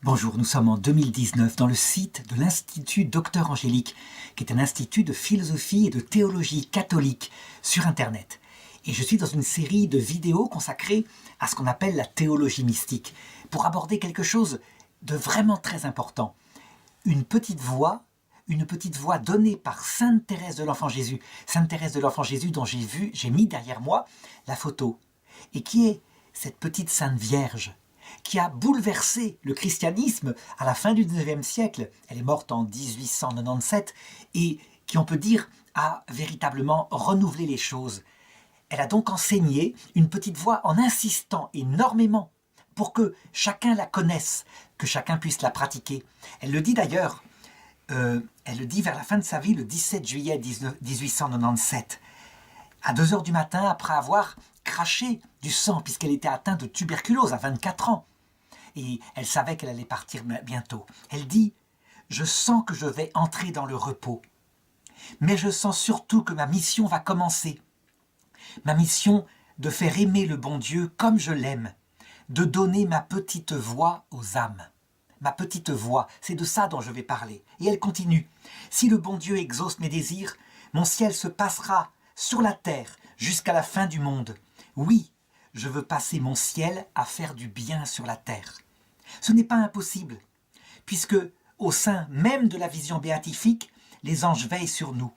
Bonjour, nous sommes en 2019 dans le site de l'Institut Docteur Angélique, qui est un institut de philosophie et de théologie catholique sur Internet. Et je suis dans une série de vidéos consacrées à ce qu'on appelle la théologie mystique, pour aborder quelque chose de vraiment très important. Une petite voix donnée par Sainte Thérèse de l'Enfant Jésus. Sainte Thérèse de l'Enfant Jésus dont j'ai mis derrière moi la photo. Et qui est cette petite Sainte Vierge qui a bouleversé le christianisme à la fin du XIXe siècle. Elle est morte en 1897 et qui, on peut dire, a véritablement renouvelé les choses. Elle a donc enseigné une petite voix en insistant énormément pour que chacun la connaisse, que chacun puisse la pratiquer. Elle le dit d'ailleurs, elle le dit vers la fin de sa vie, le 17 juillet 1897, à 2 heures du matin, après avoir craché du sang, puisqu'elle était atteinte de tuberculose à 24 ans. Et elle savait qu'elle allait partir bientôt. Elle dit « Je sens que je vais entrer dans le repos, mais je sens surtout que ma mission va commencer. Ma mission de faire aimer le bon Dieu comme je l'aime, de donner ma petite voix aux âmes. » Ma petite voix, c'est de ça dont je vais parler. Et elle continue. « Si le bon Dieu exauce mes désirs, mon ciel se passera sur la terre jusqu'à la fin du monde. Oui, je veux passer mon ciel à faire du bien sur la terre. » Ce n'est pas impossible, puisque au sein même de la vision béatifique, les anges veillent sur nous.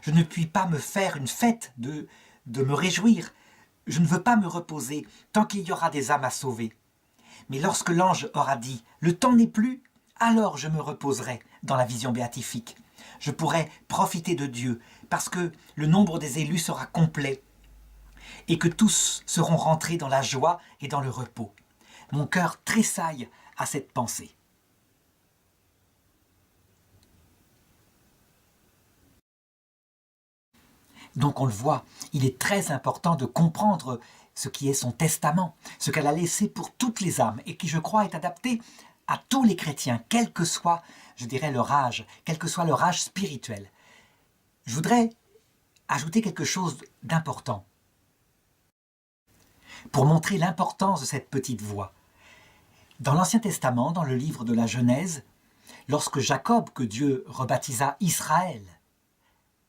Je ne puis pas me faire une fête de me réjouir. Je ne veux pas me reposer tant qu'il y aura des âmes à sauver. Mais lorsque l'ange aura dit « Le temps n'est plus », alors je me reposerai dans la vision béatifique. Je pourrai profiter de Dieu, parce que le nombre des élus sera complet et que tous seront rentrés dans la joie et dans le repos. Mon cœur tressaille à cette pensée. Donc on le voit, il est très important de comprendre ce qui est son testament, ce qu'elle a laissé pour toutes les âmes et qui, je crois, est adapté à tous les chrétiens, quel que soit, je dirais, leur âge, quel que soit leur âge spirituel. Je voudrais ajouter quelque chose d'important pour montrer l'importance de cette petite voix. Dans l'Ancien Testament, dans le livre de la Genèse, lorsque Jacob, que Dieu rebaptisa Israël,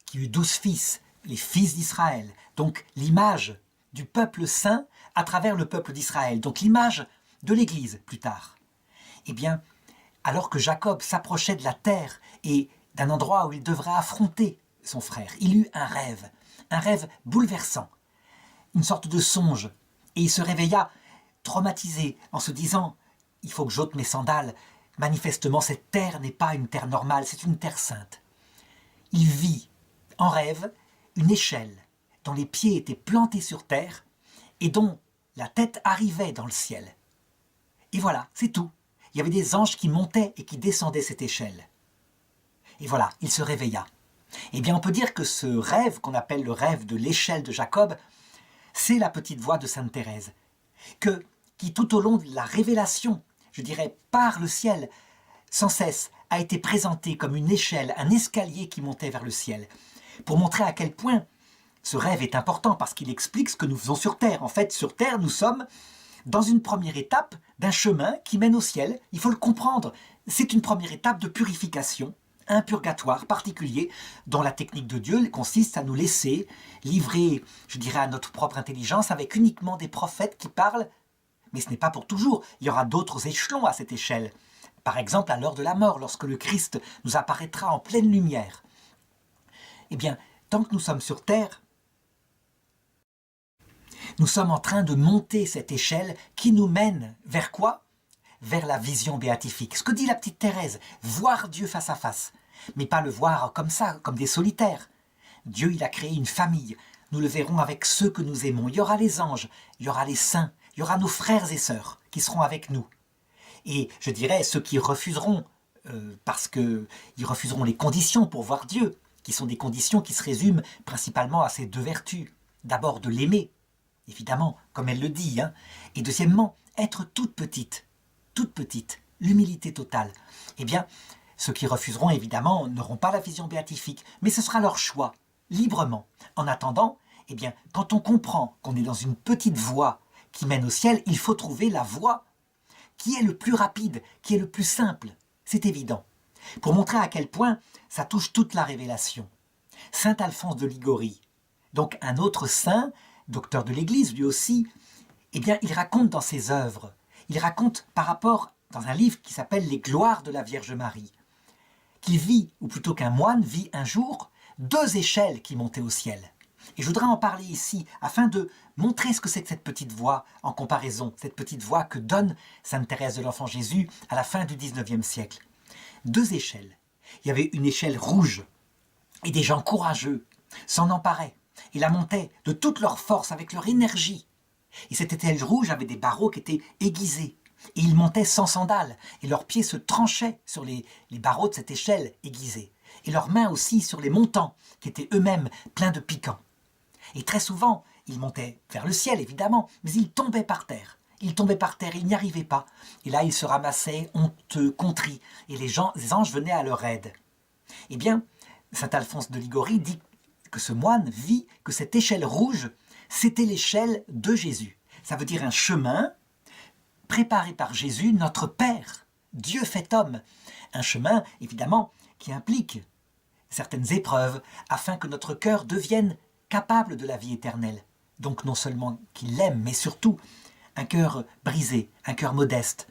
qui eut 12 fils, les fils d'Israël, donc l'image du peuple saint à travers le peuple d'Israël, donc l'image de l'Église plus tard. Eh bien, alors que Jacob s'approchait de la terre et d'un endroit où il devrait affronter son frère, il eut un rêve bouleversant, une sorte de songe, et il se réveilla traumatisé en se disant « Il faut que j'ôte mes sandales, manifestement cette terre n'est pas une terre normale, c'est une terre sainte. » Il vit en rêve une échelle dont les pieds étaient plantés sur terre et dont la tête arrivait dans le ciel. Et voilà, c'est tout. Il y avait des anges qui montaient et qui descendaient cette échelle. Et voilà, il se réveilla. Eh bien, on peut dire que ce rêve, qu'on appelle le rêve de l'échelle de Jacob, c'est la petite voix de Sainte Thérèse, qui tout au long de la révélation, je dirais par le ciel, sans cesse, a été présentée comme une échelle, un escalier qui montait vers le ciel, pour montrer à quel point ce rêve est important, parce qu'il explique ce que nous faisons sur Terre. En fait, sur Terre, nous sommes dans une première étape d'un chemin qui mène au ciel. Il faut le comprendre. C'est une première étape de purification, un purgatoire particulier dont la technique de Dieu consiste à nous laisser livrer, je dirais, à notre propre intelligence avec uniquement des prophètes qui parlent. Mais ce n'est pas pour toujours. Il y aura d'autres échelons à cette échelle. Par exemple, à l'heure de la mort, lorsque le Christ nous apparaîtra en pleine lumière. Eh bien, tant que nous sommes sur Terre, nous sommes en train de monter cette échelle qui nous mène vers quoi? Vers la vision béatifique. Ce que dit la petite Thérèse, voir Dieu face à face. Mais pas le voir comme ça, comme des solitaires. Dieu, il a créé une famille. Nous le verrons avec ceux que nous aimons. Il y aura les anges, il y aura les saints, il y aura nos frères et sœurs qui seront avec nous. Et je dirais ceux qui refuseront, parce qu'ils refuseront les conditions pour voir Dieu, qui sont des conditions qui se résument principalement à ces 2 vertus. D'abord de l'aimer, évidemment, comme elle le dit, et deuxièmement, être toute petite, l'humilité totale. Eh bien, ceux qui refuseront, évidemment, n'auront pas la vision béatifique, mais ce sera leur choix, librement. En attendant, eh bien, quand on comprend qu'on est dans une petite voie qui mène au ciel, il faut trouver la voie qui est le plus rapide, qui est le plus simple. C'est évident. Pour montrer à quel point ça touche toute la révélation. Saint Alphonse de Liguori, donc un autre saint, docteur de l'Église lui aussi, eh bien, il raconte dans ses œuvres, il raconte par rapport, dans un livre qui s'appelle « Les gloires de la Vierge Marie », qu'il vit, ou plutôt qu'un moine vit un jour, 2 échelles qui montaient au ciel. Et je voudrais en parler ici, afin de montrer ce que c'est que cette petite voie en comparaison, cette petite voie que donne Sainte Thérèse de l'Enfant Jésus à la fin du XIXe siècle. 2 échelles. Il y avait une échelle rouge, et des gens courageux s'en emparaient, et la montaient de toute leur force, avec leur énergie. Et cette échelle rouge avait des barreaux qui étaient aiguisés, et ils montaient sans sandales, et leurs pieds se tranchaient sur les barreaux de cette échelle aiguisée, et leurs mains aussi sur les montants, qui étaient eux-mêmes pleins de piquants. Et très souvent, ils montaient vers le ciel, évidemment, mais ils tombaient par terre. Ils tombaient par terre, ils n'y arrivaient pas. Et là, ils se ramassaient honteux, contrits, et les anges venaient à leur aide. Eh bien, saint Alphonse de Liguori dit que ce moine vit que cette échelle rouge, c'était l'échelle de Jésus. Ça veut dire un chemin préparé par Jésus, notre Père, Dieu fait homme. Un chemin, évidemment, qui implique certaines épreuves, afin que notre cœur devienne capable de la vie éternelle. Donc non seulement qu'il l'aime, mais surtout un cœur brisé, un cœur modeste.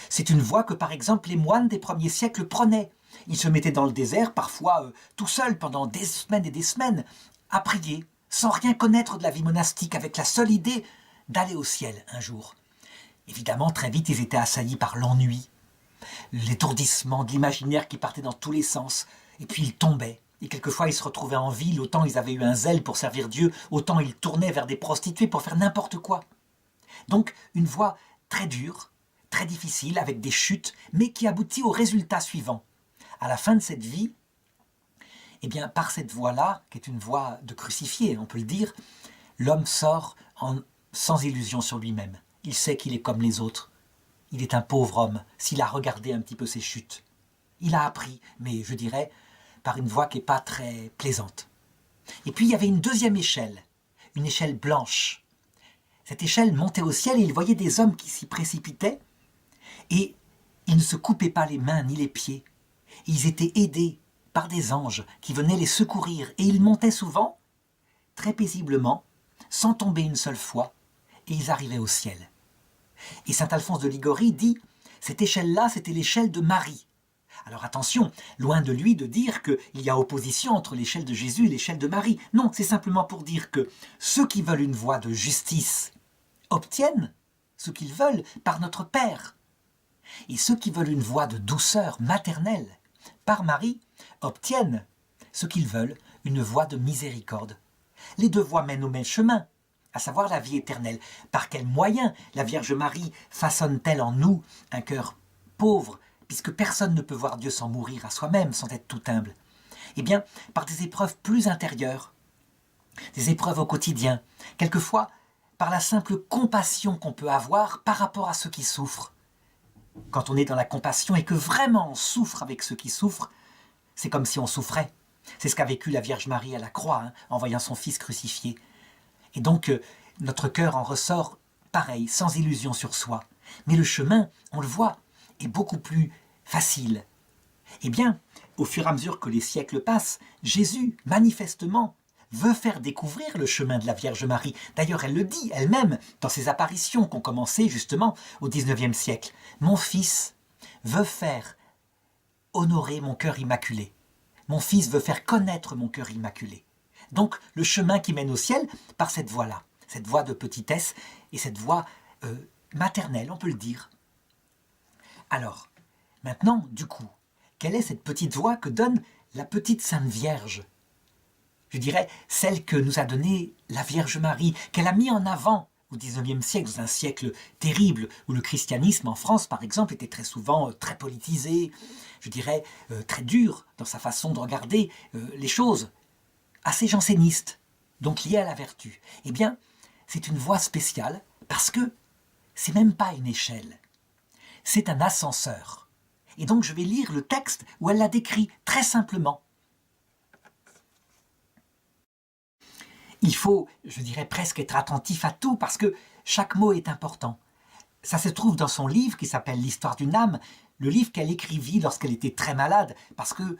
C'est une voie que, par exemple, les moines des premiers siècles prenaient. Ils se mettaient dans le désert, parfois tout seuls, pendant des semaines et des semaines, à prier, sans rien connaître de la vie monastique, avec la seule idée d'aller au ciel un jour. Évidemment, très vite, ils étaient assaillis par l'ennui, l'étourdissement de l'imaginaire qui partait dans tous les sens, et puis ils tombaient. Et quelquefois, ils se retrouvaient en ville, autant ils avaient eu un zèle pour servir Dieu, autant ils tournaient vers des prostituées pour faire n'importe quoi. Donc, une voie très dure, très difficile, avec des chutes, mais qui aboutit au résultat suivant. À la fin de cette vie, eh bien, par cette voie-là, qui est une voie de crucifié, on peut le dire, l'homme sort sans illusion sur lui-même. Il sait qu'il est comme les autres. Il est un pauvre homme, s'il a regardé un petit peu ses chutes. Il a appris, mais je dirais, par une voie qui n'est pas très plaisante. Et puis il y avait une deuxième échelle, une échelle blanche. Cette échelle montait au ciel et il voyait des hommes qui s'y précipitaient et ils ne se coupaient pas les mains ni les pieds. Ils étaient aidés par des anges qui venaient les secourir et ils montaient souvent, très paisiblement, sans tomber une seule fois, et ils arrivaient au ciel. Et saint Alphonse de Liguori dit, cette échelle-là, c'était l'échelle de Marie. Alors attention, loin de lui de dire qu'il y a opposition entre l'échelle de Jésus et l'échelle de Marie. Non, c'est simplement pour dire que ceux qui veulent une voie de justice obtiennent ce qu'ils veulent par notre Père. Et ceux qui veulent une voie de douceur maternelle par Marie obtiennent ce qu'ils veulent, une voie de miséricorde. Les 2 voies mènent au même chemin, à savoir la vie éternelle. Par quels moyens la Vierge Marie façonne-t-elle en nous un cœur pauvre, puisque personne ne peut voir Dieu sans mourir à soi-même, sans être tout humble? Eh bien, par des épreuves plus intérieures, des épreuves au quotidien, quelquefois par la simple compassion qu'on peut avoir par rapport à ceux qui souffrent. Quand on est dans la compassion et que vraiment on souffre avec ceux qui souffrent, c'est comme si on souffrait. C'est ce qu'a vécu la Vierge Marie à la croix, en voyant son fils crucifié. Et donc, notre cœur en ressort pareil, sans illusion sur soi. Mais le chemin, on le voit, est beaucoup plus facile. Eh bien, au fur et à mesure que les siècles passent, Jésus, manifestement, veut faire découvrir le chemin de la Vierge Marie. D'ailleurs, elle le dit elle-même dans ses apparitions qu'ont commencé justement au XIXe siècle. « Mon fils veut faire honorer mon cœur immaculé. Mon fils veut faire connaître mon cœur immaculé. » Donc, le chemin qui mène au ciel par cette voie-là, cette voie de petitesse et cette voie maternelle, on peut le dire. Alors, maintenant, du coup, quelle est cette petite voie que donne la petite Sainte Vierge? Je dirais celle que nous a donnée la Vierge Marie, qu'elle a mis en avant au XIXe siècle, dans un siècle terrible où le christianisme en France, par exemple, était très souvent très politisé, je dirais très dur dans sa façon de regarder les choses, assez janséniste, donc lié à la vertu. Eh bien, c'est une voie spéciale parce que c'est même pas une échelle, c'est un ascenseur. Et donc je vais lire le texte où elle l'a décrit très simplement. Il faut, je dirais presque être attentif à tout parce que chaque mot est important. Ça se trouve dans son livre qui s'appelle L'histoire d'une âme, le livre qu'elle écrivit lorsqu'elle était très malade, parce que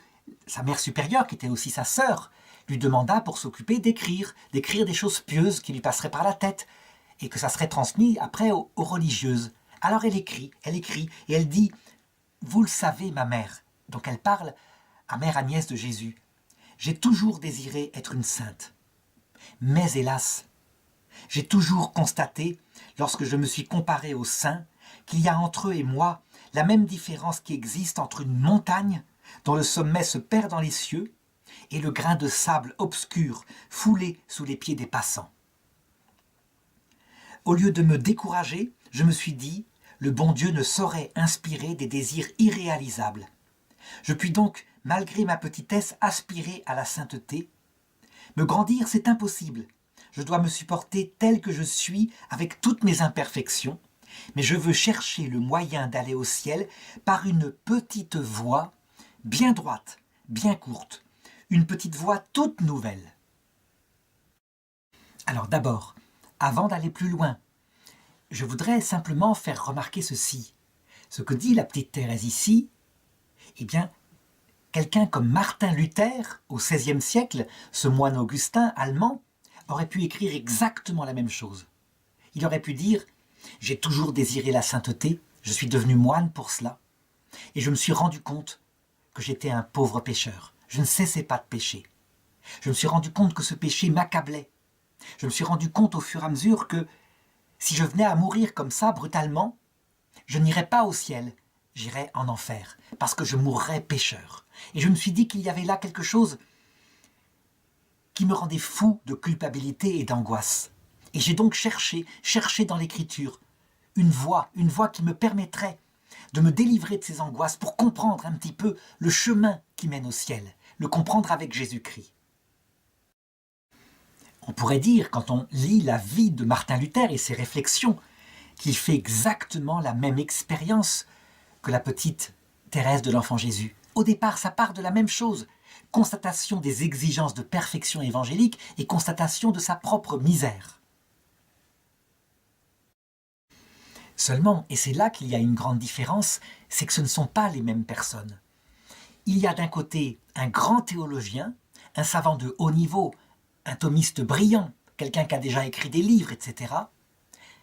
sa mère supérieure, qui était aussi sa sœur, lui demanda pour s'occuper d'écrire des choses pieuses qui lui passeraient par la tête, et que ça serait transmis après aux religieuses. Alors elle écrit, et elle dit « Vous le savez, ma mère », donc elle parle à Mère Agnès de Jésus, « J'ai toujours désiré être une sainte. Mais hélas, j'ai toujours constaté, lorsque je me suis comparé aux saints, qu'il y a entre eux et moi la même différence qui existe entre une montagne dont le sommet se perd dans les cieux et le grain de sable obscur foulé sous les pieds des passants. Au lieu de me décourager, je me suis dit, le bon Dieu ne saurait inspirer des désirs irréalisables. Je puis donc, malgré ma petitesse, aspirer à la sainteté. Me grandir, c'est impossible. Je dois me supporter tel que je suis, avec toutes mes imperfections, mais je veux chercher le moyen d'aller au ciel par une petite voie, bien droite, bien courte, une petite voie toute nouvelle. Alors d'abord, avant d'aller plus loin, je voudrais simplement faire remarquer ceci. Ce que dit la petite Thérèse ici, eh bien, quelqu'un comme Martin Luther, au XVIe siècle, ce moine augustin allemand, aurait pu écrire exactement la même chose. Il aurait pu dire « J'ai toujours désiré la sainteté, je suis devenu moine pour cela, et je me suis rendu compte que j'étais un pauvre pécheur. Je ne cessais pas de pécher. Je me suis rendu compte que ce péché m'accablait. Je me suis rendu compte au fur et à mesure que si je venais à mourir comme ça, brutalement, je n'irais pas au ciel, j'irais en enfer, parce que je mourrais pécheur. Et je me suis dit qu'il y avait là quelque chose qui me rendait fou de culpabilité et d'angoisse. Et j'ai donc cherché dans l'Écriture, une voie qui me permettrait de me délivrer de ces angoisses pour comprendre un petit peu le chemin qui mène au ciel, le comprendre avec Jésus-Christ. On pourrait dire, quand on lit la vie de Martin Luther et ses réflexions, qu'il fait exactement la même expérience que la petite Thérèse de l'Enfant Jésus. Au départ, ça part de la même chose, constatation des exigences de perfection évangélique et constatation de sa propre misère. Seulement, et c'est là qu'il y a une grande différence, c'est que ce ne sont pas les mêmes personnes. Il y a d'un côté un grand théologien, un savant de haut niveau, un thomiste brillant, quelqu'un qui a déjà écrit des livres, etc.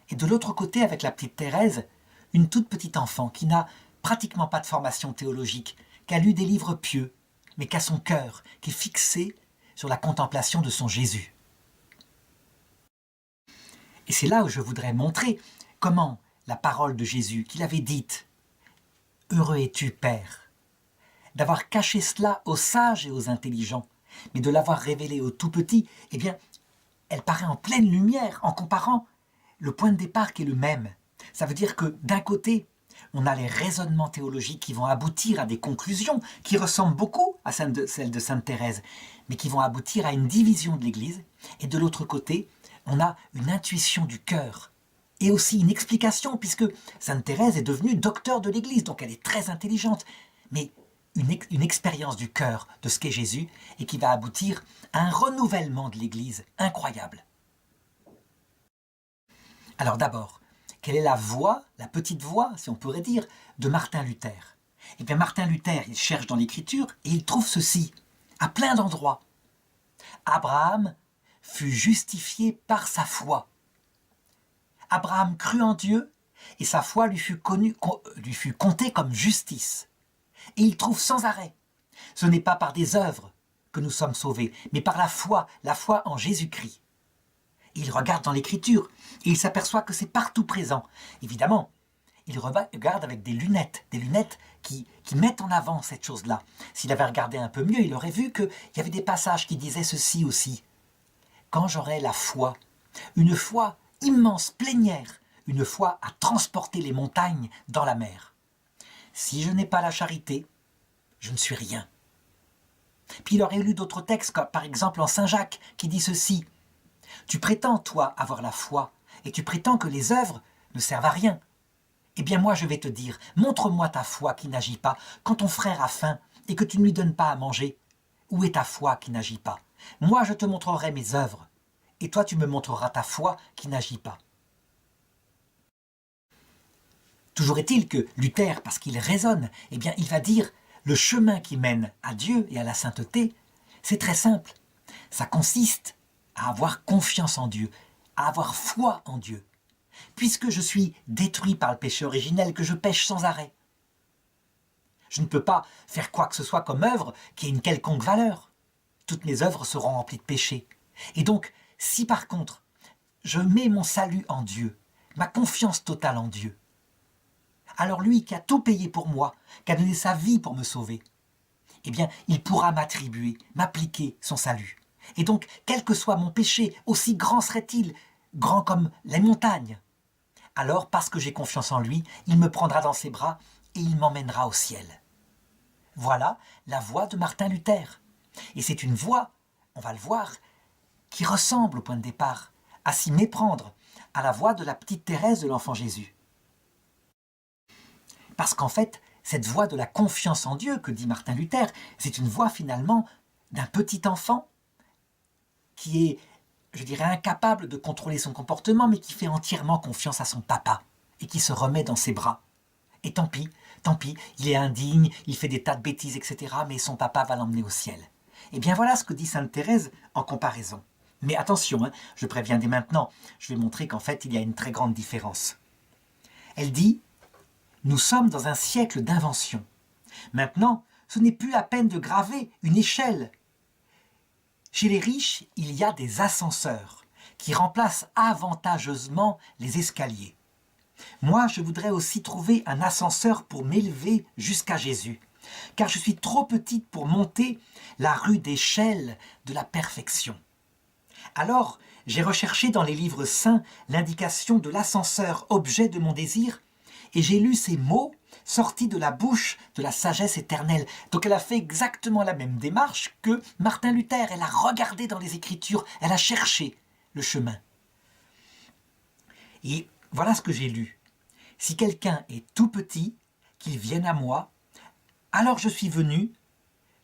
Et de l'autre côté, avec la petite Thérèse, une toute petite enfant qui n'a pratiquement pas de formation théologique, qui a lu des livres pieux, mais qui a son cœur, qui est fixé sur la contemplation de son Jésus. Et c'est là où je voudrais montrer comment la parole de Jésus qu'il avait dite « Heureux es-tu, Père » d'avoir caché cela aux sages et aux intelligents, mais de l'avoir révélé aux tout-petits, eh bien, elle paraît en pleine lumière en comparant le point de départ qui est le même. Ça veut dire que d'un côté, on a les raisonnements théologiques qui vont aboutir à des conclusions qui ressemblent beaucoup à celles de Sainte Thérèse, mais qui vont aboutir à une division de l'Église. Et de l'autre côté, on a une intuition du cœur et aussi une explication, puisque Sainte Thérèse est devenue docteur de l'Église, donc elle est très intelligente, mais une expérience du cœur de ce qu'est Jésus et qui va aboutir à un renouvellement de l'Église incroyable. Alors d'abord, quelle est la voix, la petite voix, si on pourrait dire, de Martin Luther? Eh bien Martin Luther, il cherche dans l'Écriture et il trouve ceci, à plein d'endroits. Abraham fut justifié par sa foi. Abraham crut en Dieu et sa foi lui fut comptée comme justice. Et il trouve sans arrêt, ce n'est pas par des œuvres que nous sommes sauvés, mais par la foi en Jésus-Christ. Il regarde dans l'Écriture et il s'aperçoit que c'est partout présent. Évidemment, il regarde avec des lunettes qui mettent en avant cette chose-là. S'il avait regardé un peu mieux, il aurait vu qu'il y avait des passages qui disaient ceci aussi. Quand j'aurai la foi, une foi immense, plénière, une foi à transporter les montagnes dans la mer. Si je n'ai pas la charité, je ne suis rien. Puis il aurait lu d'autres textes, comme par exemple en Saint Jacques, qui dit ceci. Tu prétends, toi, avoir la foi, et tu prétends que les œuvres ne servent à rien. Eh bien moi je vais te dire, montre-moi ta foi qui n'agit pas, quand ton frère a faim et que tu ne lui donnes pas à manger. Où est ta foi qui n'agit pas? Moi je te montrerai mes œuvres, et toi tu me montreras ta foi qui n'agit pas. Toujours est-il que Luther, parce qu'il raisonne, eh bien, il va dire le chemin qui mène à Dieu et à la sainteté, c'est très simple. Ça consiste à avoir confiance en Dieu, à avoir foi en Dieu. Puisque je suis détruit par le péché originel, que je pêche sans arrêt. Je ne peux pas faire quoi que ce soit comme œuvre qui ait une quelconque valeur. Toutes mes œuvres seront remplies de péché. Et donc, si par contre, je mets mon salut en Dieu, ma confiance totale en Dieu, alors lui qui a tout payé pour moi, qui a donné sa vie pour me sauver, eh bien, il pourra m'attribuer, m'appliquer son salut. Et donc, quel que soit mon péché, aussi grand serait-il, grand comme les montagnes, alors, parce que j'ai confiance en lui, il me prendra dans ses bras et il m'emmènera au ciel. Voilà la voie de Martin Luther. Et c'est une voie, on va le voir, qui ressemble au point de départ, à s'y méprendre, à la voie de la petite Thérèse de l'Enfant Jésus. Parce qu'en fait, cette voie de la confiance en Dieu que dit Martin Luther, c'est une voie finalement d'un petit enfant qui est, je dirais, incapable de contrôler son comportement, mais qui fait entièrement confiance à son papa et qui se remet dans ses bras. Et tant pis, il est indigne, il fait des tas de bêtises, etc., mais son papa va l'emmener au ciel. Et bien voilà ce que dit Sainte Thérèse en comparaison. Mais attention, je préviens dès maintenant, je vais montrer qu'en fait il y a une très grande différence. Elle dit « Nous sommes dans un siècle d'invention. Maintenant, ce n'est plus la peine de graver une échelle. Chez les riches, il y a des ascenseurs qui remplacent avantageusement les escaliers. Moi, je voudrais aussi trouver un ascenseur pour m'élever jusqu'à Jésus, car je suis trop petite pour monter la rue d'échelle de la perfection. Alors, j'ai recherché dans les livres saints l'indication de l'ascenseur objet de mon désir, et j'ai lu ces mots sortis de la bouche de la sagesse éternelle. Donc elle a fait exactement la même démarche que Martin Luther. Elle a regardé dans les Écritures, elle a cherché le chemin. Et voilà ce que j'ai lu. Si quelqu'un est tout petit, qu'il vienne à moi, alors je suis venu,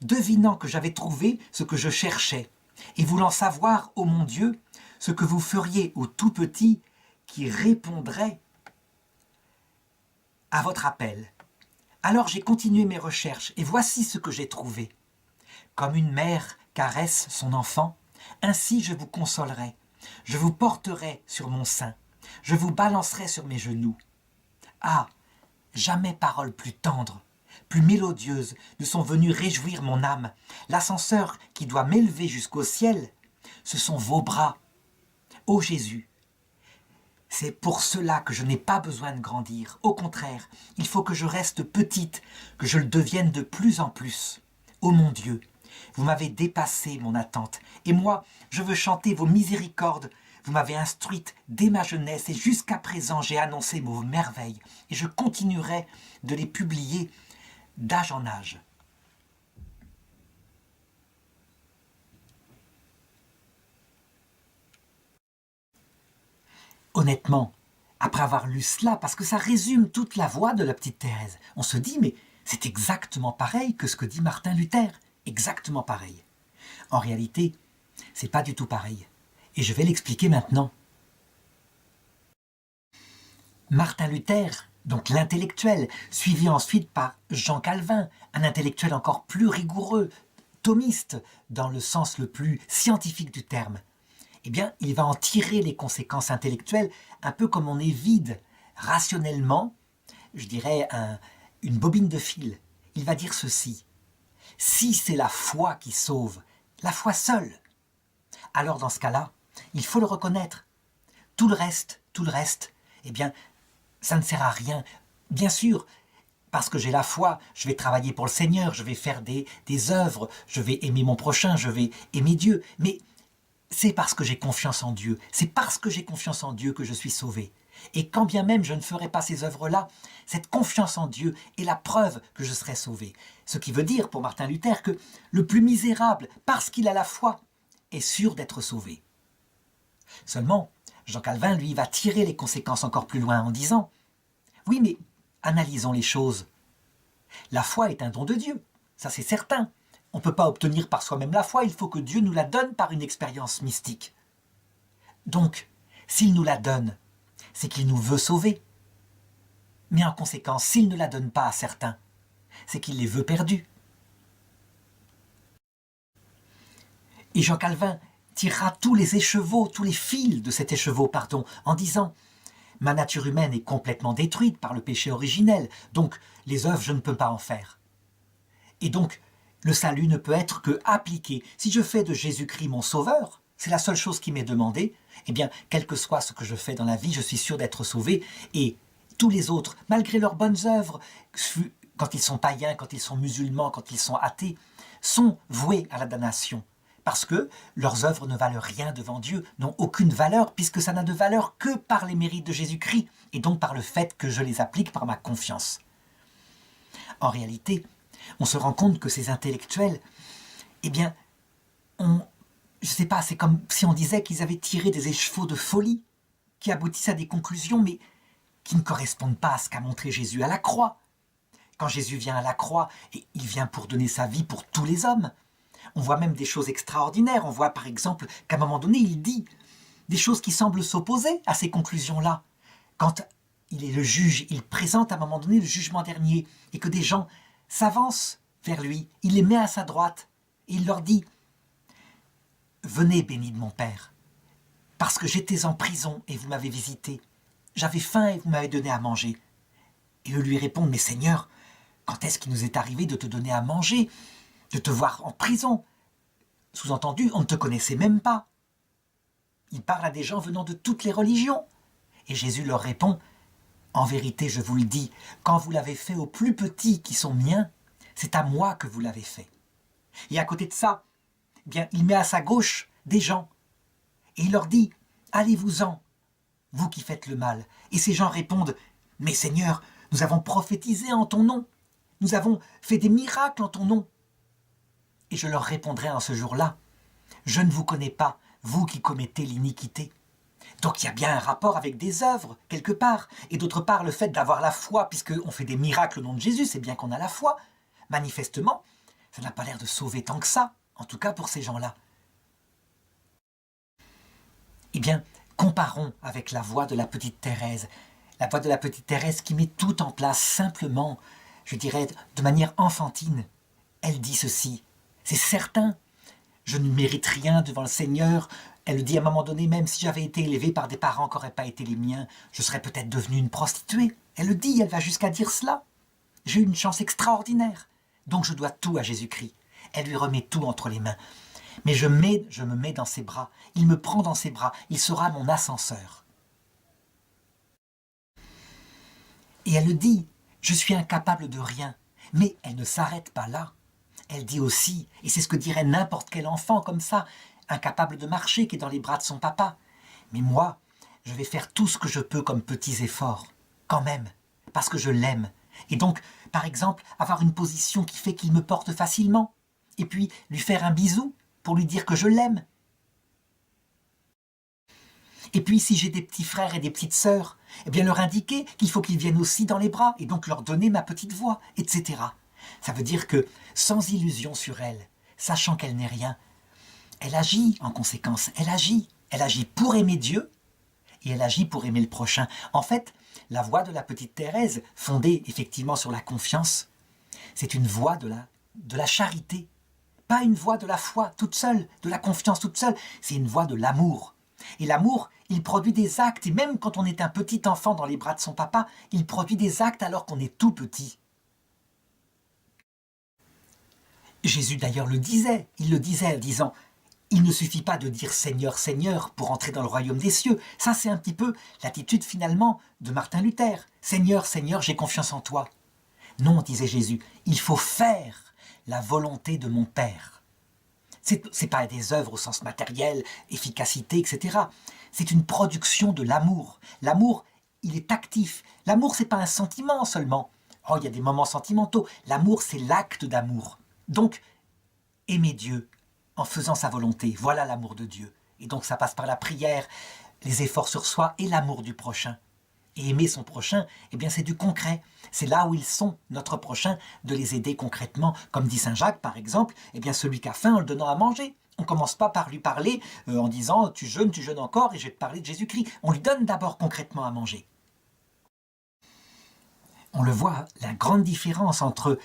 devinant que j'avais trouvé ce que je cherchais, et voulant savoir, ô mon Dieu, ce que vous feriez au tout petit qui répondrait à votre appel. Alors j'ai continué mes recherches, et voici ce que j'ai trouvé. Comme une mère caresse son enfant, ainsi je vous consolerai, je vous porterai sur mon sein, je vous balancerai sur mes genoux. Ah, jamais paroles plus tendres, plus mélodieuses ne sont venues réjouir mon âme. L'ascenseur qui doit m'élever jusqu'au ciel, ce sont vos bras. Ô Jésus, c'est pour cela que je n'ai pas besoin de grandir. Au contraire, il faut que je reste petite, que je le devienne de plus en plus. Ô mon Dieu, vous m'avez dépassé mon attente, et moi, je veux chanter vos miséricordes. Vous m'avez instruite dès ma jeunesse, et jusqu'à présent, j'ai annoncé vos merveilles, et je continuerai de les publier d'âge en âge. Honnêtement, après avoir lu cela, parce que ça résume toute la voix de la petite Thérèse, on se dit, mais c'est exactement pareil que ce que dit Martin Luther, exactement pareil. En réalité, c'est pas du tout pareil, et je vais l'expliquer maintenant. Martin Luther, donc l'intellectuel, suivi ensuite par Jean Calvin, un intellectuel encore plus rigoureux, thomiste, dans le sens le plus scientifique du terme, eh bien, il va en tirer les conséquences intellectuelles, un peu comme on est vide rationnellement, je dirais une bobine de fil. Il va dire ceci: si c'est la foi qui sauve, la foi seule, alors dans ce cas-là, il faut le reconnaître. Tout le reste, eh bien, ça ne sert à rien. Bien sûr, parce que j'ai la foi, je vais travailler pour le Seigneur, je vais faire des œuvres, je vais aimer mon prochain, je vais aimer Dieu, mais c'est parce que j'ai confiance en Dieu, c'est parce que j'ai confiance en Dieu que je suis sauvé. Et quand bien même je ne ferai pas ces œuvres-là, cette confiance en Dieu est la preuve que je serai sauvé. Ce qui veut dire pour Martin Luther que le plus misérable, parce qu'il a la foi, est sûr d'être sauvé. Seulement, Jean Calvin, lui, va tirer les conséquences encore plus loin en disant « Oui, mais analysons les choses. La foi est un don de Dieu, ça c'est certain. On ne peut pas obtenir par soi-même la foi, il faut que Dieu nous la donne par une expérience mystique. Donc, s'il nous la donne, c'est qu'il nous veut sauver. Mais en conséquence, s'il ne la donne pas à certains, c'est qu'il les veut perdus. Et Jean Calvin tirera tous les écheveaux, tous les fils de cet écheveau, en disant « Ma nature humaine est complètement détruite par le péché originel, donc les œuvres, je ne peux pas en faire. Et donc, le salut ne peut être que appliqué. Si je fais de Jésus-Christ mon sauveur, c'est la seule chose qui m'est demandée, eh bien, quel que soit ce que je fais dans la vie, je suis sûr d'être sauvé. Et tous les autres, malgré leurs bonnes œuvres, quand ils sont païens, quand ils sont musulmans, quand ils sont athées, sont voués à la damnation. Parce que leurs œuvres ne valent rien devant Dieu, n'ont aucune valeur, puisque ça n'a de valeur que par les mérites de Jésus-Christ, et donc par le fait que je les applique par ma confiance. En réalité, on se rend compte que ces intellectuels, eh bien, je ne sais pas, c'est comme si on disait qu'ils avaient tiré des écheveaux de folie, qui aboutissent à des conclusions, mais qui ne correspondent pas à ce qu'a montré Jésus à la croix. Quand Jésus vient à la croix, et il vient pour donner sa vie pour tous les hommes. On voit même des choses extraordinaires. On voit par exemple qu'à un moment donné, il dit des choses qui semblent s'opposer à ces conclusions-là. Quand il est le juge, il présente à un moment donné le jugement dernier, et que des gens s'avancent vers lui, il les met à sa droite, et il leur dit « Venez, bénis de mon Père, parce que j'étais en prison et vous m'avez visité. J'avais faim et vous m'avez donné à manger. » Et eux lui répondent « Mais Seigneur, quand est-ce qu'il nous est arrivé de te donner à manger, de te voir en prison ?» Sous-entendu, on ne te connaissait même pas. Il parle à des gens venant de toutes les religions. Et Jésus leur répond « En vérité, je vous le dis, quand vous l'avez fait aux plus petits qui sont miens, c'est à moi que vous l'avez fait. » Et à côté de ça, eh bien, il met à sa gauche des gens. Et il leur dit « Allez-vous-en, vous qui faites le mal. » Et ces gens répondent « Mais Seigneur, nous avons prophétisé en ton nom. Nous avons fait des miracles en ton nom. » Et je leur répondrai en ce jour-là « Je ne vous connais pas, vous qui commettez l'iniquité. » Donc il y a bien un rapport avec des œuvres, quelque part. Et d'autre part, le fait d'avoir la foi, puisqu'on fait des miracles au nom de Jésus, c'est bien qu'on a la foi. Manifestement, ça n'a pas l'air de sauver tant que ça, en tout cas pour ces gens-là. Eh bien, comparons avec la voix de la petite Thérèse. La voix de la petite Thérèse qui met tout en place simplement, je dirais, de manière enfantine. Elle dit ceci, c'est certain, je ne mérite rien devant le Seigneur. Elle le dit à un moment donné, même si j'avais été élevée par des parents qui n'auraient pas été les miens, je serais peut-être devenue une prostituée. Elle le dit, elle va jusqu'à dire cela. J'ai eu une chance extraordinaire, donc je dois tout à Jésus-Christ. Elle lui remet tout entre les mains. Mais je me mets dans ses bras, il me prend dans ses bras, il sera mon ascenseur. Et elle le dit, je suis incapable de rien, mais elle ne s'arrête pas là. Elle dit aussi, et c'est ce que dirait n'importe quel enfant comme ça, incapable de marcher, qui est dans les bras de son papa. Mais moi, je vais faire tout ce que je peux comme petits efforts, quand même, parce que je l'aime. Et donc, par exemple, avoir une position qui fait qu'il me porte facilement, et puis lui faire un bisou pour lui dire que je l'aime. Et puis, si j'ai des petits frères et des petites sœurs, eh bien leur indiquer qu'il faut qu'ils viennent aussi dans les bras, et donc leur donner ma petite voix, etc. Ça veut dire que, sans illusion sur elle, sachant qu'elle n'est rien, elle agit en conséquence, elle agit pour aimer Dieu, et elle agit pour aimer le prochain. En fait, la voix de la petite Thérèse, fondée effectivement sur la confiance, c'est une voix de la charité, pas une voix de la foi toute seule, de la confiance toute seule, c'est une voix de l'amour. Et l'amour, il produit des actes, et même quand on est un petit enfant dans les bras de son papa, il produit des actes alors qu'on est tout petit. Jésus d'ailleurs le disait, il le disait en disant « Il ne suffit pas de dire Seigneur, Seigneur pour entrer dans le royaume des cieux. » Ça c'est un petit peu l'attitude finalement de Martin Luther. « Seigneur, Seigneur, j'ai confiance en toi. » Non, disait Jésus, il faut faire la volonté de mon Père. C'est pas des œuvres au sens matériel, efficacité, etc. C'est une production de l'amour. L'amour, il est actif. L'amour, c'est pas un sentiment seulement. Oh, il y a des moments sentimentaux. L'amour, c'est l'acte d'amour. Donc, aimer Dieu en faisant sa volonté, voilà l'amour de Dieu. Et donc ça passe par la prière, les efforts sur soi et l'amour du prochain. Et aimer son prochain, eh bien c'est du concret. C'est là où ils sont, notre prochain, de les aider concrètement. Comme dit saint Jacques par exemple, eh bien celui qui a faim en le donnant à manger. On ne commence pas par lui parler en disant tu jeûnes encore et je vais te parler de Jésus-Christ. On lui donne d'abord concrètement à manger. On le voit, la grande différence entre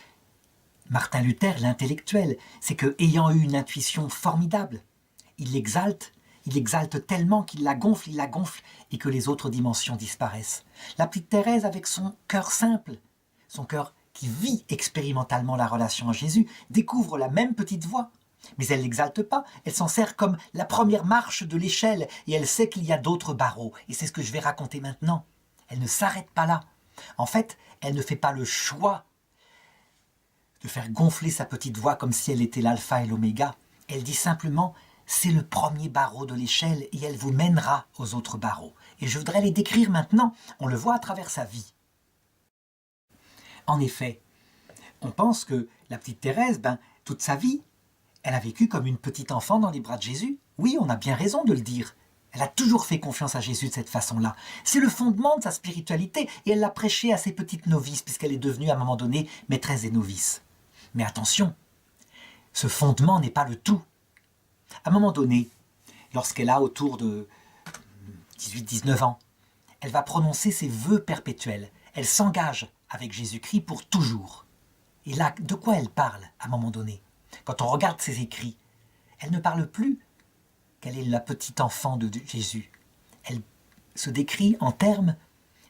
Martin Luther, l'intellectuel, c'est que, ayant eu une intuition formidable, il l'exalte tellement qu'il la gonfle, et que les autres dimensions disparaissent. La petite Thérèse, avec son cœur simple, son cœur qui vit expérimentalement la relation à Jésus, découvre la même petite voix. Mais elle ne l'exalte pas, elle s'en sert comme la première marche de l'échelle, et elle sait qu'il y a d'autres barreaux, et c'est ce que je vais raconter maintenant. Elle ne s'arrête pas là. En fait, elle ne fait pas le choix de faire gonfler sa petite voix comme si elle était l'alpha et l'oméga. Elle dit simplement, c'est le premier barreau de l'échelle et elle vous mènera aux autres barreaux. Et je voudrais les décrire maintenant, on le voit à travers sa vie. En effet, on pense que la petite Thérèse, toute sa vie, elle a vécu comme une petite enfant dans les bras de Jésus. Oui, on a bien raison de le dire. Elle a toujours fait confiance à Jésus de cette façon-là. C'est le fondement de sa spiritualité et elle l'a prêché à ses petites novices puisqu'elle est devenue à un moment donné maîtresse des novices. Mais attention, ce fondement n'est pas le tout. À un moment donné, lorsqu'elle a autour de 18-19 ans, elle va prononcer ses vœux perpétuels. Elle s'engage avec Jésus-Christ pour toujours. Et là, de quoi elle parle à un moment donné? Quand on regarde ses écrits, elle ne parle plus qu'elle est la petite enfant de Jésus. Elle se décrit en termes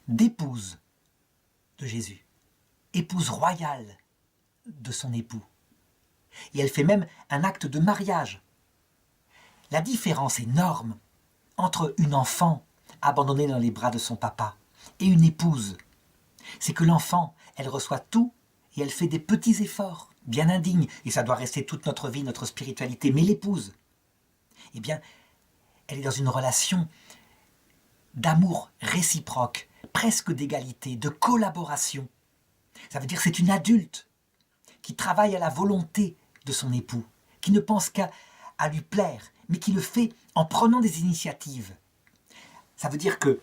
d'épouse de Jésus, épouse royale de son époux. Et elle fait même un acte de mariage. La différence énorme entre une enfant abandonnée dans les bras de son papa et une épouse, c'est que l'enfant, elle reçoit tout et elle fait des petits efforts, bien indignes, et ça doit rester toute notre vie, notre spiritualité. Mais l'épouse, eh bien, elle est dans une relation d'amour réciproque, presque d'égalité, de collaboration. Ça veut dire que c'est une adulte qui travaille à la volonté de son époux, qui ne pense qu'à lui plaire, mais qui le fait en prenant des initiatives. Ça veut dire que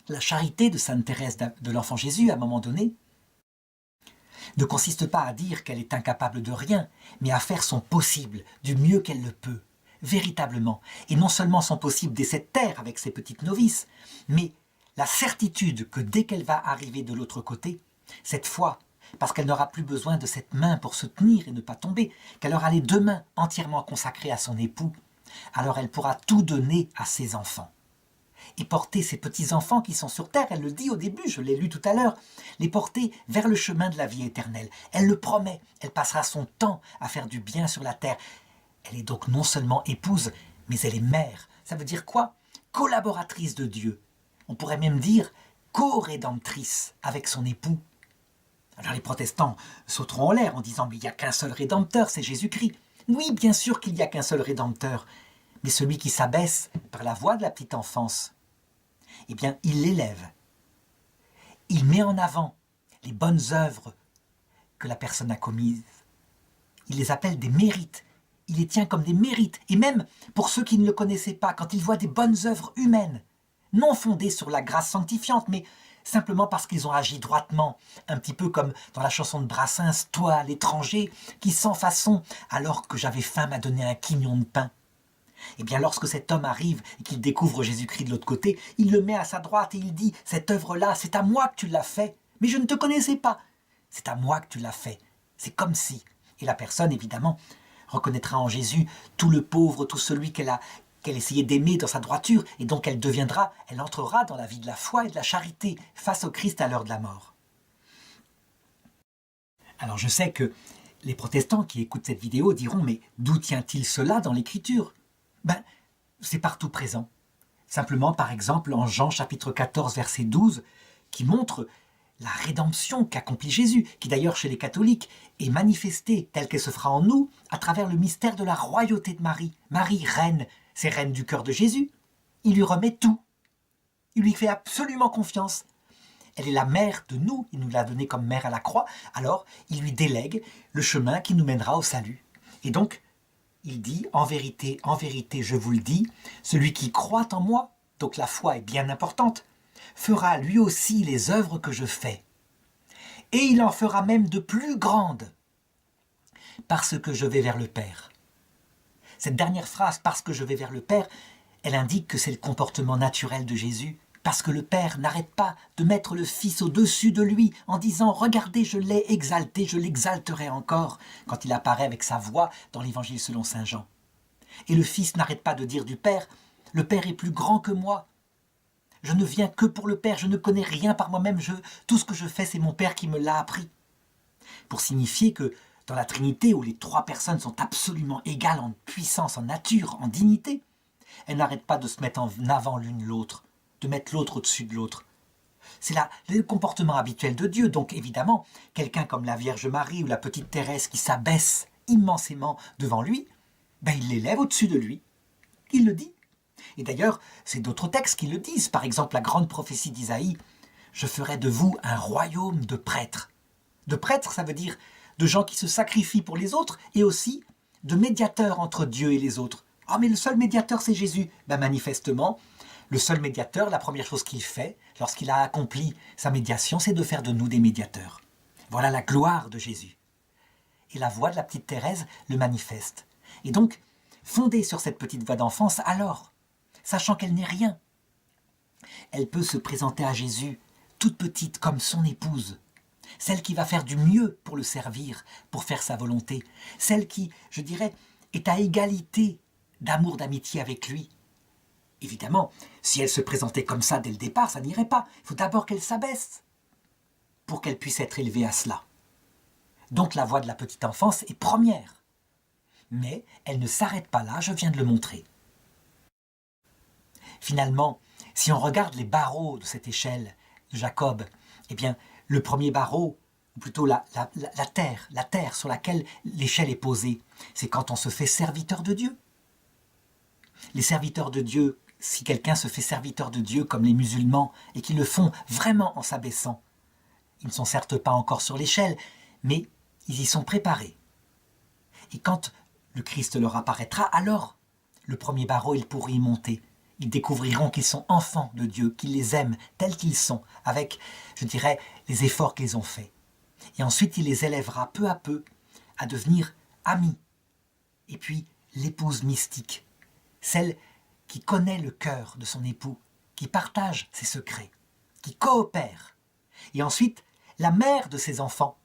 la charité de Sainte Thérèse de l'Enfant Jésus, à un moment donné, ne consiste pas à dire qu'elle est incapable de rien, mais à faire son possible, du mieux qu'elle le peut, véritablement. Et non seulement son possible dès cette terre avec ses petites novices, mais la certitude que dès qu'elle va arriver de l'autre côté, cette fois, parce qu'elle n'aura plus besoin de cette main pour se tenir et ne pas tomber, qu'elle aura les deux mains entièrement consacrées à son époux, alors elle pourra tout donner à ses enfants. Et porter ses petits-enfants qui sont sur terre, elle le dit au début, je l'ai lu tout à l'heure, les porter vers le chemin de la vie éternelle. Elle le promet, elle passera son temps à faire du bien sur la terre. Elle est donc non seulement épouse, mais elle est mère. Ça veut dire quoi? Collaboratrice de Dieu. On pourrait même dire co-rédemptrice avec son époux. Alors les protestants sauteront en l'air en disant « mais il n'y a qu'un seul rédempteur, c'est Jésus-Christ ». Oui, bien sûr qu'il n'y a qu'un seul rédempteur, mais celui qui s'abaisse par la voie de la petite enfance, eh bien, il l'élève. Il met en avant les bonnes œuvres que la personne a commises. Il les appelle des mérites. Il les tient comme des mérites. Et même pour ceux qui ne le connaissaient pas, quand ils voient des bonnes œuvres humaines, non fondées sur la grâce sanctifiante, mais simplement parce qu'ils ont agi droitement, un petit peu comme dans la chanson de Brassens, « Toi, l'étranger, qui sans façon, alors que j'avais faim, m'a donné un quignon de pain ». Eh bien, lorsque cet homme arrive et qu'il découvre Jésus-Christ de l'autre côté, il le met à sa droite et il dit « Cette œuvre-là, c'est à moi que tu l'as fait, mais je ne te connaissais pas. C'est à moi que tu l'as fait. C'est comme si. » Et la personne, évidemment, reconnaîtra en Jésus tout le pauvre, tout celui qu'elle essayait d'aimer dans sa droiture, et donc elle entrera dans la vie de la foi et de la charité face au Christ à l'heure de la mort. Alors je sais que les protestants qui écoutent cette vidéo diront « Mais d'où tient-il cela dans l'Écriture ?» C'est partout présent. Simplement, par exemple, en Jean chapitre 14, verset 12, qui montre la rédemption qu'accomplit Jésus, qui d'ailleurs chez les catholiques est manifestée telle qu'elle se fera en nous à travers le mystère de la royauté de Marie. Marie, reine, c'est reine du cœur de Jésus. Il lui remet tout. Il lui fait absolument confiance. Elle est la mère de nous, il nous l'a donnée comme mère à la croix, alors il lui délègue le chemin qui nous mènera au salut. Et donc, il dit, en vérité, je vous le dis, celui qui croit en moi, donc la foi est bien importante, fera lui aussi les œuvres que je fais. Et il en fera même de plus grandes, parce que je vais vers le Père. Cette dernière phrase, parce que je vais vers le Père, elle indique que c'est le comportement naturel de Jésus, Parce que le Père n'arrête pas de mettre le Fils au-dessus de lui en disant « Regardez, je l'ai exalté, je l'exalterai encore » quand il apparaît avec sa voix dans l'Évangile selon saint Jean. Et le Fils n'arrête pas de dire du Père « Le Père est plus grand que moi. Je ne viens que pour le Père, je ne connais rien par moi-même, tout ce que je fais, c'est mon Père qui me l'a appris. » Pour signifier que dans la Trinité, où les trois personnes sont absolument égales en puissance, en nature, en dignité, elles n'arrêtent pas de se mettre en avant l'une l'autre, de mettre l'autre au-dessus de l'autre. C'est là le comportement habituel de Dieu. Donc évidemment, quelqu'un comme la Vierge Marie ou la petite Thérèse qui s'abaisse immensément devant lui, il l'élève au-dessus de lui. Il le dit. Et d'ailleurs, c'est d'autres textes qui le disent. Par exemple, la grande prophétie d'Isaïe, « Je ferai de vous un royaume de prêtres ». De prêtres, ça veut dire de gens qui se sacrifient pour les autres et aussi de médiateurs entre Dieu et les autres. « Ah, mais le seul médiateur, c'est Jésus ». Manifestement, le seul médiateur, la première chose qu'il fait, lorsqu'il a accompli sa médiation, c'est de faire de nous des médiateurs. Voilà la gloire de Jésus. Et la voix de la petite Thérèse le manifeste. Et donc, fondée sur cette petite voix d'enfance, alors, sachant qu'elle n'est rien, elle peut se présenter à Jésus, toute petite comme son épouse, celle qui va faire du mieux pour le servir, pour faire sa volonté, celle qui, je dirais, est à égalité d'amour, d'amitié avec lui. Évidemment, si elle se présentait comme ça dès le départ, ça n'irait pas. Il faut d'abord qu'elle s'abaisse pour qu'elle puisse être élevée à cela. Donc la voix de la petite enfance est première. Mais elle ne s'arrête pas là, je viens de le montrer. Finalement, si on regarde les barreaux de cette échelle de Jacob, eh bien, le premier barreau, ou plutôt la terre sur laquelle l'échelle est posée, c'est quand on se fait serviteur de Dieu. Les serviteurs de Dieu, si quelqu'un se fait serviteur de Dieu comme les musulmans et qui le font vraiment en s'abaissant, ils ne sont certes pas encore sur l'échelle, mais ils y sont préparés. Et quand le Christ leur apparaîtra, alors le premier barreau, ils pourront y monter. Ils découvriront qu'ils sont enfants de Dieu, qu'il les aime tels qu'ils sont, avec, je dirais, les efforts qu'ils ont faits. Et ensuite, il les élèvera peu à peu à devenir amis. Et puis, l'épouse mystique, celle qui connaît le cœur de son époux, qui partage ses secrets, qui coopère. Et ensuite, la mère de ses enfants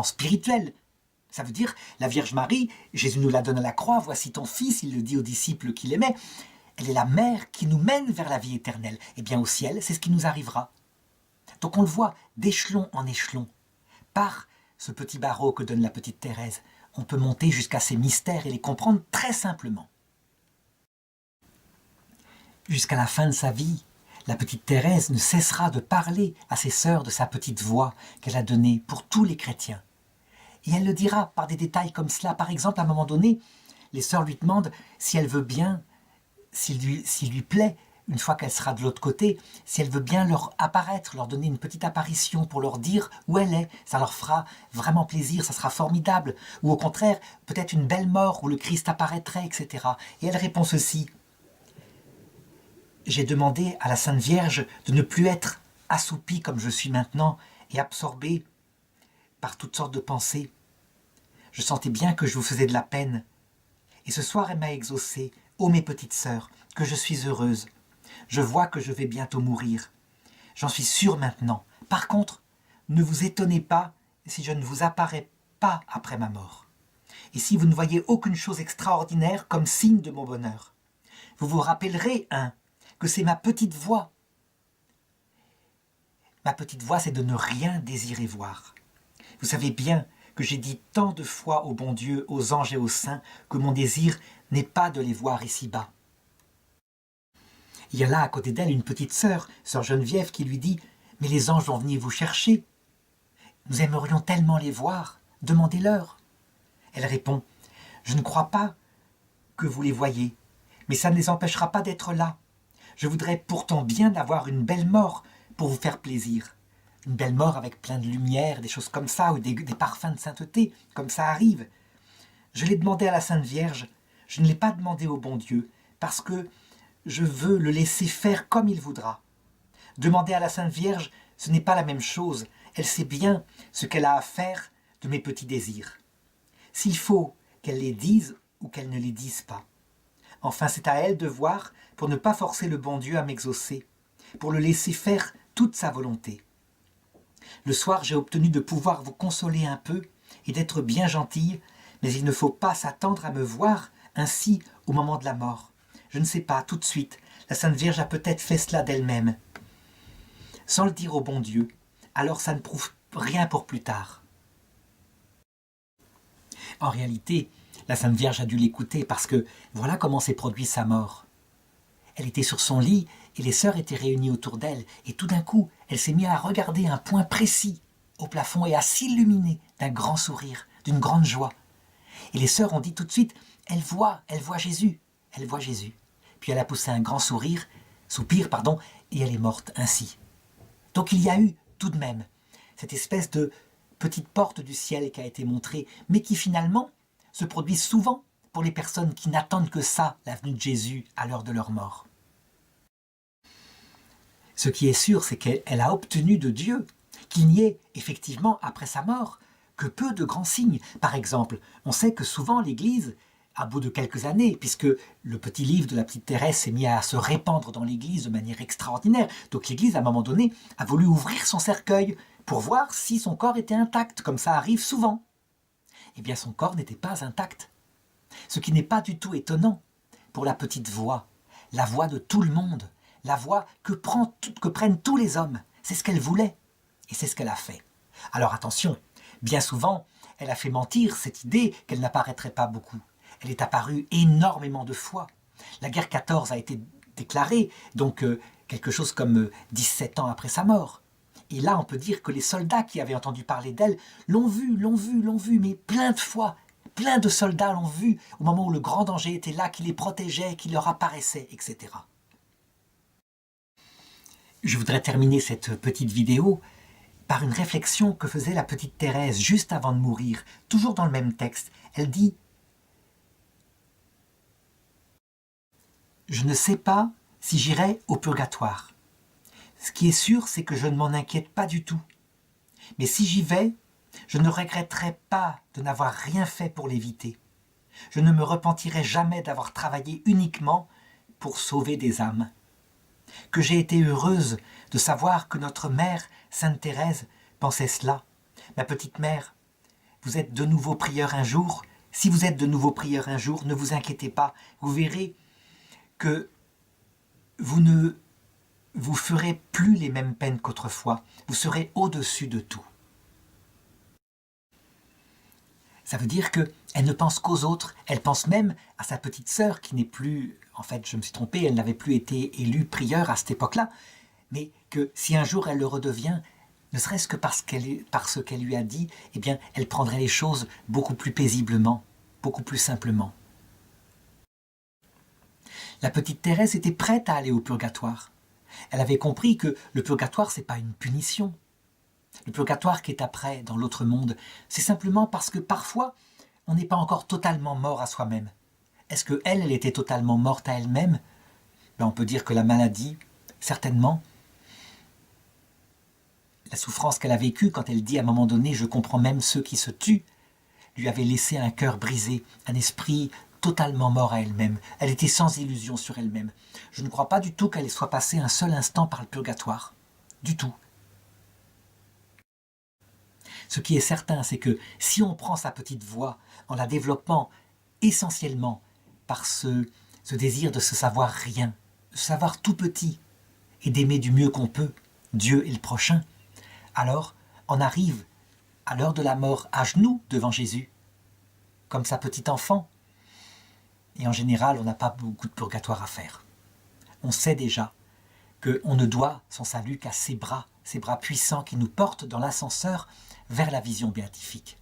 spirituels. Ça veut dire, la Vierge Marie, Jésus nous la donne à la croix, voici ton fils, il le dit aux disciples qu'il aimait. Elle est la mère qui nous mène vers la vie éternelle. Et bien au ciel, c'est ce qui nous arrivera. Donc on le voit d'échelon en échelon. Par ce petit barreau que donne la petite Thérèse, on peut monter jusqu'à ces mystères et les comprendre très simplement. Jusqu'à la fin de sa vie, la petite Thérèse ne cessera de parler à ses sœurs de sa petite voix qu'elle a donnée pour tous les chrétiens. Et elle le dira par des détails comme cela. Par exemple, à un moment donné, les sœurs lui demandent si elle veut bien, s'il lui plaît, une fois qu'elle sera de l'autre côté, si elle veut bien leur apparaître, leur donner une petite apparition pour leur dire où elle est. Ça leur fera vraiment plaisir, ça sera formidable. Ou au contraire, peut-être une belle mort où le Christ apparaîtrait, etc. Et elle répond ceci. J'ai demandé à la Sainte Vierge de ne plus être assoupie comme je suis maintenant et absorbée par toutes sortes de pensées. Je sentais bien que je vous faisais de la peine. Et ce soir, elle m'a exaucé. Ô mes petites sœurs, que je suis heureuse. Je vois que je vais bientôt mourir. J'en suis sûre maintenant. Par contre, ne vous étonnez pas si je ne vous apparais pas après ma mort. Et si vous ne voyez aucune chose extraordinaire comme signe de mon bonheur. Vous vous rappellerez, que c'est ma petite voix. Ma petite voix, c'est de ne rien désirer voir. Vous savez bien que j'ai dit tant de fois au bon Dieu, aux anges et aux saints, que mon désir n'est pas de les voir ici-bas. Il y a là à côté d'elle une petite sœur Geneviève, qui lui dit « Mais les anges vont venir vous chercher. Nous aimerions tellement les voir, demandez-leur. » Elle répond « Je ne crois pas que vous les voyez, mais ça ne les empêchera pas d'être là. Je voudrais pourtant bien avoir une belle mort pour vous faire plaisir. Une belle mort avec plein de lumière, des choses comme ça, ou des parfums de sainteté, comme ça arrive. Je l'ai demandé à la Sainte Vierge, je ne l'ai pas demandé au bon Dieu, parce que je veux le laisser faire comme il voudra. Demander à la Sainte Vierge, ce n'est pas la même chose. Elle sait bien ce qu'elle a à faire de mes petits désirs. S'il faut qu'elle les dise ou qu'elle ne les dise pas. Enfin, c'est à elle de voir pour ne pas forcer le bon Dieu à m'exaucer. pour le laisser faire toute sa volonté. Le soir, j'ai obtenu de pouvoir vous consoler un peu et d'être bien gentille, mais il ne faut pas s'attendre à me voir ainsi au moment de la mort. Je ne sais pas, tout de suite, la Sainte Vierge a peut-être fait cela d'elle-même. Sans le dire au bon Dieu, alors ça ne prouve rien pour plus tard. En réalité, la Sainte Vierge a dû l'écouter parce que voilà comment s'est produite sa mort. Elle était sur son lit et les sœurs étaient réunies autour d'elle et tout d'un coup, elle s'est mise à regarder un point précis au plafond et à s'illuminer d'un grand sourire, d'une grande joie. Et les sœurs ont dit tout de suite, elle voit Jésus, elle voit Jésus. Puis elle a poussé un grand soupir, et elle est morte ainsi. Donc il y a eu tout de même cette espèce de petite porte du ciel qui a été montrée, mais qui finalement se produit souvent pour les personnes qui n'attendent que ça, la venue de Jésus à l'heure de leur mort. Ce qui est sûr, c'est qu'elle a obtenu de Dieu qu'il n'y ait effectivement, après sa mort, que peu de grands signes. Par exemple, on sait que souvent l'Église, à bout de quelques années, puisque le petit livre de la petite Thérèse s'est mis à se répandre dans l'Église de manière extraordinaire, donc l'Église, à un moment donné, a voulu ouvrir son cercueil pour voir si son corps était intact, comme ça arrive souvent. Eh bien, son corps n'était pas intact. Ce qui n'est pas du tout étonnant pour la petite voix, la voix de tout le monde, la voix que prennent tous les hommes. C'est ce qu'elle voulait et c'est ce qu'elle a fait. Alors attention, bien souvent, elle a fait mentir cette idée qu'elle n'apparaîtrait pas beaucoup. Elle est apparue énormément de fois. La guerre 14 a été déclarée, donc quelque chose comme 17 ans après sa mort. Et là, on peut dire que les soldats qui avaient entendu parler d'elle l'ont vue, mais plein de fois. Plein de soldats l'ont vue au moment où le grand danger était là, qui les protégeait, qui leur apparaissait, etc. Je voudrais terminer cette petite vidéo par une réflexion que faisait la petite Thérèse juste avant de mourir, toujours dans le même texte. Elle dit « Je ne sais pas si j'irai au purgatoire. Ce qui est sûr, c'est que je ne m'en inquiète pas du tout. Mais si j'y vais, je ne regretterai pas de n'avoir rien fait pour l'éviter. Je ne me repentirai jamais d'avoir travaillé uniquement pour sauver des âmes. Que j'ai été heureuse de savoir que notre mère, Sainte Thérèse, pensait cela. Ma petite mère, vous êtes de nouveau prieur un jour. Si vous êtes de nouveau prieur un jour, ne vous inquiétez pas. Vous verrez que vous ne vous ferez plus les mêmes peines qu'autrefois. Vous serez au-dessus de tout. » Ça veut dire qu'elle ne pense qu'aux autres. Elle pense même à sa petite sœur qui n'est plus... En fait, je me suis trompé, elle n'avait plus été élue prieure à cette époque-là. Mais que si un jour elle le redevient, ne serait-ce que parce qu'elle lui a dit, eh bien, elle prendrait les choses beaucoup plus paisiblement, beaucoup plus simplement. La petite Thérèse était prête à aller au purgatoire. Elle avait compris que le purgatoire, ce n'est pas une punition. Le purgatoire qui est après, dans l'autre monde, c'est simplement parce que parfois, on n'est pas encore totalement mort à soi-même. Est-ce qu'elle, elle était totalement morte à elle-même? On peut dire que la maladie, certainement, la souffrance qu'elle a vécue quand elle dit à un moment donné « je comprends même ceux qui se tuent », lui avait laissé un cœur brisé, un esprit totalement mort à elle-même. Elle était sans illusion sur elle-même. Je ne crois pas du tout qu'elle soit passée un seul instant par le purgatoire. Du tout. Ce qui est certain, c'est que si on prend sa petite voix en la développant essentiellement par ce désir de se savoir rien, de se savoir tout petit et d'aimer du mieux qu'on peut Dieu et le prochain, alors on arrive à l'heure de la mort à genoux devant Jésus, comme sa petite enfant. Et en général, on n'a pas beaucoup de purgatoire à faire. On sait déjà qu'on ne doit son salut qu'à ses bras puissants qui nous portent dans l'ascenseur vers la vision béatifique.